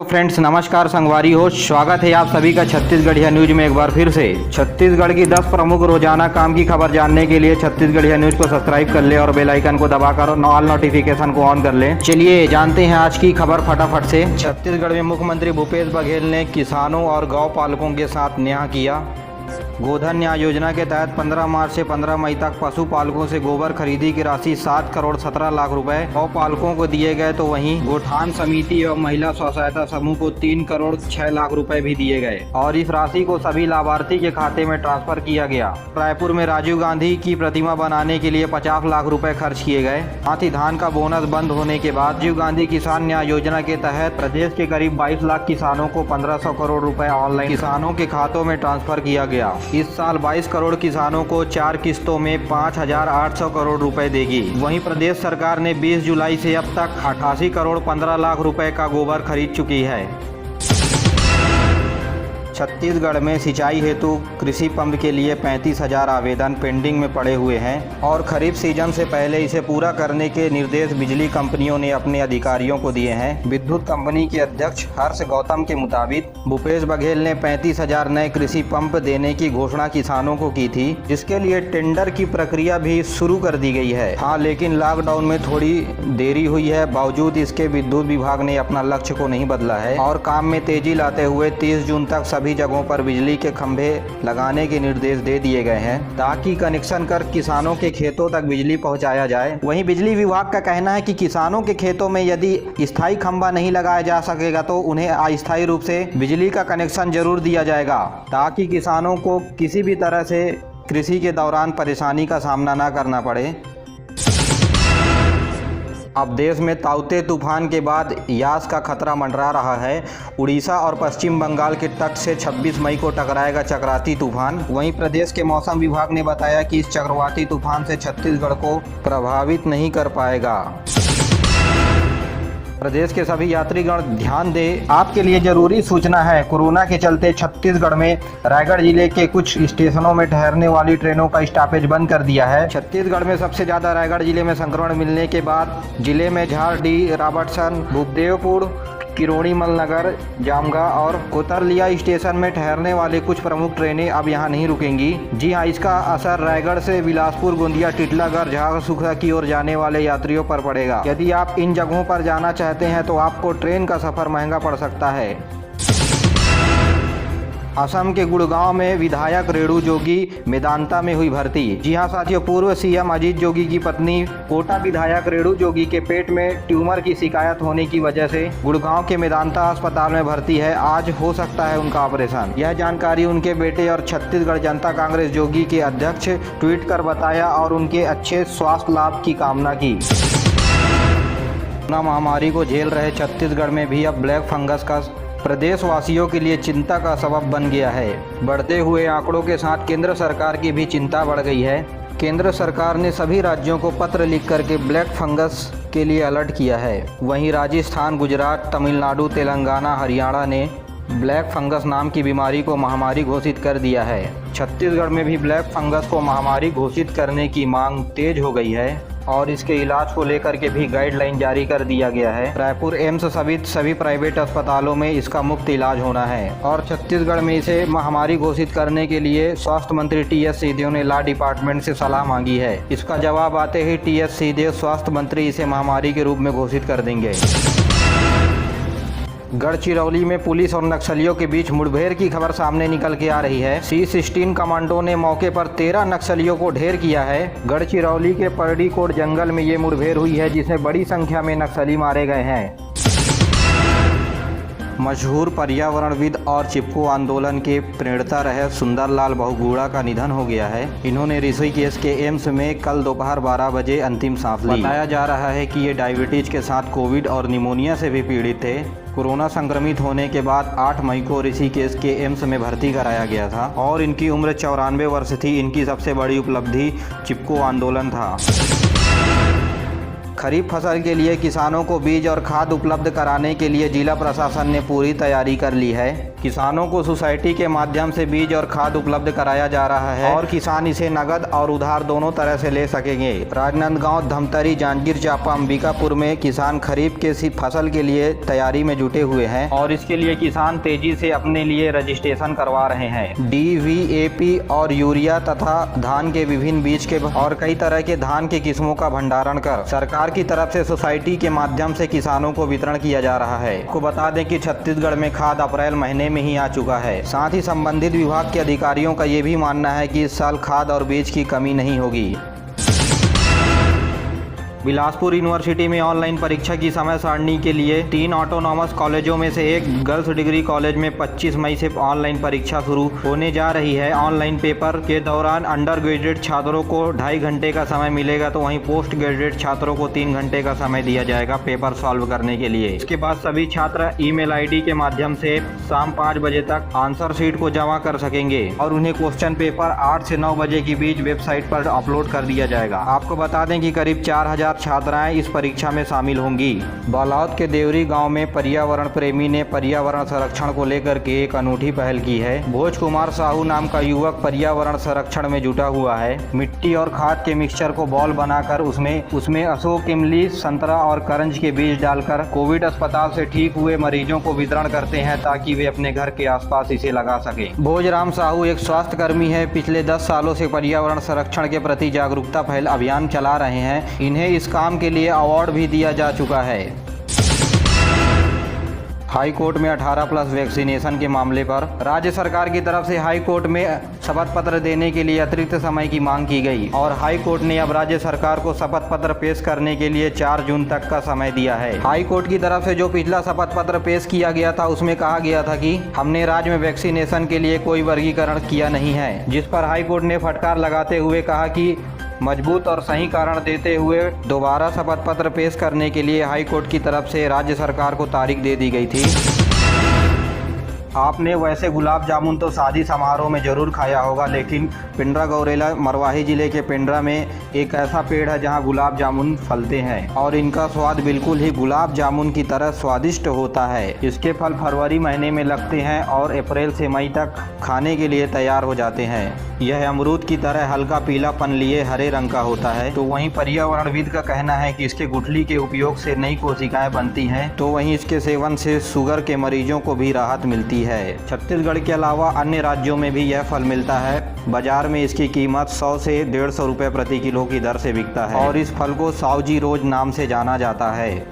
Friends नमस्कार, संगवारी हो स्वागत है आप सभी का छत्तीसगढ़िया न्यूज में एक बार फिर से। छत्तीसगढ़ की 10 प्रमुख रोजाना काम की खबर जानने के लिए छत्तीसगढ़िया न्यूज को सब्सक्राइब कर ले और बेल आइकन को दबाकर ऑल नोटिफिकेशन को ऑन कर ले। चलिए जानते हैं आज की खबर फटाफट से। छत्तीसगढ़ में मुख्यमंत्री भूपेश बघेल ने किसानों और गौ पालकों के साथ न्याय किया। गोधन न्याय योजना के तहत 15 मार्च से 15 मई तक पशु पालकों से गोबर खरीदी की राशि 7 करोड़ 17 लाख रुपए गौ पालकों को दिए गए, तो वहीं गोठान समिति एवं महिला स्व सहायता समूह को 3 करोड़ 6 लाख रुपए भी दिए गए और इस राशि को सभी लाभार्थी के खाते में ट्रांसफर किया गया। रायपुर में राजीव गांधी की प्रतिमा बनाने के लिए 50 लाख रुपए खर्च किए गए। साथ ही धान का बोनस बंद होने के बाद राजीव गांधी किसान न्याय योजना के तहत प्रदेश के करीब 22 लाख किसानों को 1500 करोड़ रुपए ऑनलाइन किसानों के खातों में ट्रांसफर किया गया। इस साल 22 करोड़ किसानों को 4 किस्तों में 5,800 करोड़ रुपए देगी। वहीं प्रदेश सरकार ने 20 जुलाई से अब तक 88 करोड़ 15 लाख रुपए का गोबर खरीद चुकी है। छत्तीसगढ़ में सिंचाई हेतु कृषि पंप के लिए 35,000 आवेदन पेंडिंग में पड़े हुए हैं और खरीफ सीजन से पहले इसे पूरा करने के निर्देश बिजली कंपनियों ने अपने अधिकारियों को दिए हैं। विद्युत कंपनी के अध्यक्ष हर्ष गौतम के मुताबिक भूपेश बघेल ने 35,000 नए कृषि पंप देने की घोषणा किसानों को की थी, जिसके लिए टेंडर की प्रक्रिया भी शुरू कर दी गई है। हाँ, लेकिन लॉकडाउन में थोड़ी देरी हुई है। बावजूद इसके विद्युत विभाग ने अपना लक्ष्य को नहीं बदला है और काम में तेजी लाते हुए 30 जून तक सभी जगहों पर बिजली के खंभे लगाने के निर्देश दे दिए गए हैं, ताकि कनेक्शन कर किसानों के खेतों तक बिजली पहुंचाया जाए। वहीं बिजली विभाग का कहना है कि किसानों के खेतों में यदि स्थायी खंभा नहीं लगाया जा सकेगा तो उन्हें अस्थायी रूप से बिजली का कनेक्शन जरूर दिया जाएगा, ताकि किसानों को किसी भी तरह से कृषि के दौरान परेशानी का सामना न करना पड़े। अब देश में ताउते तूफान के बाद यास का खतरा मंडरा रहा है। उड़ीसा और पश्चिम बंगाल के तट से 26 मई को टकराएगा चक्रवाती तूफान। वहीं प्रदेश के मौसम विभाग ने बताया कि इस चक्रवाती तूफान से छत्तीसगढ़ को प्रभावित नहीं कर पाएगा। प्रदेश के सभी यात्रीगण ध्यान दें, आपके लिए जरूरी सूचना है। कोरोना के चलते छत्तीसगढ़ में रायगढ़ जिले के कुछ स्टेशनों में ठहरने वाली ट्रेनों का स्टॉपेज बंद कर दिया है। छत्तीसगढ़ में सबसे ज्यादा रायगढ़ जिले में संक्रमण मिलने के बाद जिले में झारडीह, रॉबर्टसन, भूपदेवपुर, किरोड़ीमल नगर, जामगा और कोतरलिया स्टेशन में ठहरने वाले कुछ प्रमुख ट्रेनें अब यहां नहीं रुकेंगी। जी हां, इसका असर रायगढ़ से बिलासपुर, गोंदिया, टिटलागढ़, झारसुगड़ा की ओर जाने वाले यात्रियों पर पड़ेगा। यदि आप इन जगहों पर जाना चाहते हैं तो आपको ट्रेन का सफर महंगा पड़ सकता है। असम के गुड़गांव में विधायक रेणु जोगी मेदांता में हुई भर्ती। जी हां साथियों, पूर्व सीएम अजीत जोगी की पत्नी कोटा विधायक रेणु जोगी के पेट में ट्यूमर की शिकायत होने की वजह से गुड़गांव के मेदांता अस्पताल में भर्ती है। आज हो सकता है उनका ऑपरेशन। यह जानकारी उनके बेटे और छत्तीसगढ़ जनता कांग्रेस जोगी के अध्यक्ष ट्वीट कर बताया और उनके अच्छे स्वास्थ्य लाभ की कामना की। कोरोना महामारी को झेल रहे छत्तीसगढ़ में भी अब ब्लैक फंगस का प्रदेशवासियों के लिए चिंता का सबब बन गया है। बढ़ते हुए आंकड़ों के साथ केंद्र सरकार की भी चिंता बढ़ गई है। केंद्र सरकार ने सभी राज्यों को पत्र लिख करके ब्लैक फंगस के लिए अलर्ट किया है। वहीं राजस्थान, गुजरात, तमिलनाडु, तेलंगाना, हरियाणा ने ब्लैक फंगस नाम की बीमारी को महामारी घोषित कर दिया है। छत्तीसगढ़ में भी ब्लैक फंगस को महामारी घोषित करने की मांग तेज हो गई है और इसके इलाज को लेकर के भी गाइडलाइन जारी कर दिया गया है। रायपुर एम्स सहित सभी प्राइवेट अस्पतालों में इसका मुफ्त इलाज होना है और छत्तीसगढ़ में इसे महामारी घोषित करने के लिए स्वास्थ्य मंत्री टी.एस. सिंहदेव ने लॉ डिपार्टमेंट से सलाह मांगी है। इसका जवाब आते ही टी.एस. सिंहदेव स्वास्थ्य मंत्री इसे महामारी के रूप में घोषित कर देंगे। गढ़चिरौली में पुलिस और नक्सलियों के बीच मुठभेड़ की खबर सामने निकल के आ रही है। C-16 कमांडो ने मौके पर 13 नक्सलियों को ढेर किया है। गढ़चिरौली के परडीकोट जंगल में ये मुठभेड़ हुई है, जिसमें बड़ी संख्या में नक्सली मारे गए हैं। मशहूर पर्यावरणविद और चिपको आंदोलन के प्रणेता रहे सुंदरलाल बहुगुणा का निधन हो गया है। इन्होंने ऋषिकेश के एम्स में कल दोपहर 12 बजे अंतिम सांस ली। बताया जा रहा है कि ये डायबिटीज के साथ कोविड और निमोनिया से भी पीड़ित थे। कोरोना संक्रमित होने के बाद 8 मई को ऋषिकेश के एम्स में भर्ती कराया गया था और इनकी उम्र 94 वर्ष थी। इनकी सबसे बड़ी उपलब्धि चिपको आंदोलन था। खरीफ फसल के लिए किसानों को बीज और खाद उपलब्ध कराने के लिए जिला प्रशासन ने पूरी तैयारी कर ली है। किसानों को सोसाइटी के माध्यम से बीज और खाद उपलब्ध कराया जा रहा है और किसान इसे नगद और उधार दोनों तरह से ले सकेंगे। राजनांदगांव, धमतरी, जांजगीर चांपा, अंबिकापुर में किसान खरीफ के फसल के लिए तैयारी में जुटे हुए हैं और इसके लिए किसान तेजी से अपने लिए रजिस्ट्रेशन करवा रहे हैं। DVAP और यूरिया तथा धान के विभिन्न बीज के और कई तरह के धान के किस्मों का भंडारण कर सरकार की तरफ से सोसाइटी के माध्यम से किसानों को वितरण किया जा रहा है। आपको बता दें कि छत्तीसगढ़ में खाद अप्रैल महीने में ही आ चुका है। साथ ही संबंधित विभाग के अधिकारियों का ये भी मानना है कि इस साल खाद और बीज की कमी नहीं होगी। बिलासपुर यूनिवर्सिटी में ऑनलाइन परीक्षा की समय सारणी के लिए 3 ऑटोनॉमस कॉलेजों में से एक गर्ल्स डिग्री कॉलेज में 25 मई से ऑनलाइन परीक्षा शुरू होने जा रही है। ऑनलाइन पेपर के दौरान अंडर ग्रेजुएट छात्रों को 2.5 घंटे का समय मिलेगा, तो वहीं पोस्ट ग्रेजुएट छात्रों को 3 घंटे का समय दिया जाएगा पेपर सॉल्व करने के लिए। इसके बाद सभी छात्र ईमेल ID के माध्यम से शाम 5 बजे तक आंसर शीट को जमा कर सकेंगे और उन्हें क्वेश्चन पेपर 8 से 9 बजे के बीच वेबसाइट पर अपलोड कर दिया जाएगा। आपको बता दें कि करीब 4000 छात्राएं इस परीक्षा में शामिल होंगी। बालावद के देवरी गांव में पर्यावरण प्रेमी ने पर्यावरण संरक्षण को लेकर के एक अनूठी पहल की है। भोज कुमार साहू नाम का युवक पर्यावरण संरक्षण में जुटा हुआ है। मिट्टी और खाद के मिक्सचर को बॉल बनाकर उसमें अशोक, इमली, संतरा और करंज के बीज डालकर कोविड अस्पताल से ठीक हुए मरीजों को वितरण करते हैं ताकि वे अपने घर के आसपास इसे लगा सके। भोजराम साहू एक स्वास्थ्य कर्मी है। पिछले 10 सालों से पर्यावरण संरक्षण के प्रति जागरूकता पहल अभियान चला रहे हैं। इन्हें इस काम के लिए अवार्ड भी दिया जा चुका है। हाई कोर्ट में 18+ वैक्सीनेशन के मामले पर राज्य सरकार की तरफ से हाई कोर्ट में शपथ पत्र देने के लिए अतिरिक्त समय की मांग की गई और हाई कोर्ट ने अब राज्य सरकार को शपथ पत्र पेश करने के लिए 4 जून तक का समय दिया है। हाई कोर्ट की तरफ से जो पिछला शपथ पत्र पेश किया गया था उसमें कहा गया था कि हमने राज्य में वैक्सीनेशन के लिए कोई वर्गीकरण किया नहीं है, जिस पर हाई कोर्ट ने फटकार लगाते हुए कहा कि मजबूत और सही कारण देते हुए दोबारा शपथ पत्र पेश करने के लिए हाई कोर्ट की तरफ से राज्य सरकार को तारीख दे दी गई थी। आपने वैसे गुलाब जामुन तो शादी समारोह में ज़रूर खाया होगा, लेकिन पिंडरा गौरेला मरवाही ज़िले के पिंडरा में एक ऐसा पेड़ है जहां गुलाब जामुन फलते हैं और इनका स्वाद बिल्कुल ही गुलाब जामुन की तरह स्वादिष्ट होता है। इसके फल फरवरी महीने में लगते हैं और अप्रैल से मई तक खाने के लिए तैयार हो जाते हैं। यह अमरूद की तरह हल्का पीलापन लिए हरे रंग का होता है। तो वहीं पर्यावरणविद का कहना है कि इसके गुठली के उपयोग से नई कोशिकाएं बनती हैं, तो वहीं इसके सेवन से शुगर के मरीजों को भी राहत मिलती है। छत्तीसगढ़ के अलावा अन्य राज्यों में भी यह फल मिलता है। बाजार में इसकी कीमत 100 से 150 रुपये प्रति किलो की दर से बिकता है और इस फल को सावजी रोज नाम से जाना जाता है।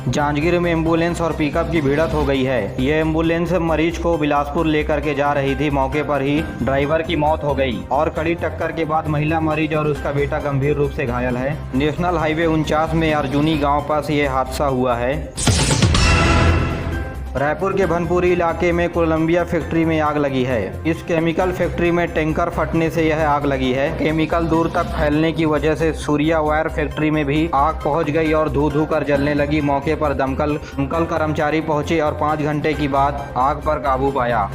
जांजगीर में एम्बुलेंस और पिकअप की भिड़ंत हो गई है। यह एम्बुलेंस मरीज को बिलासपुर लेकर के जा रही थी। मौके पर ही ड्राइवर की मौत हो गई और कड़ी टक्कर के बाद महिला मरीज और उसका बेटा गंभीर रूप से घायल है। नेशनल हाईवे 49 में अर्जुनी गांव पास ये हादसा हुआ है। रायपुर के भनपुरी इलाके में कोलंबिया फैक्ट्री में आग लगी है। इस केमिकल फैक्ट्री में टैंकर फटने से यह आग लगी है। केमिकल दूर तक फैलने की वजह से सूर्या वायर फैक्ट्री में भी आग पहुंच गई और धू धू कर जलने लगी। मौके पर दमकल कर्मचारी पहुंचे और 5 घंटे के बाद आग पर काबू पाया।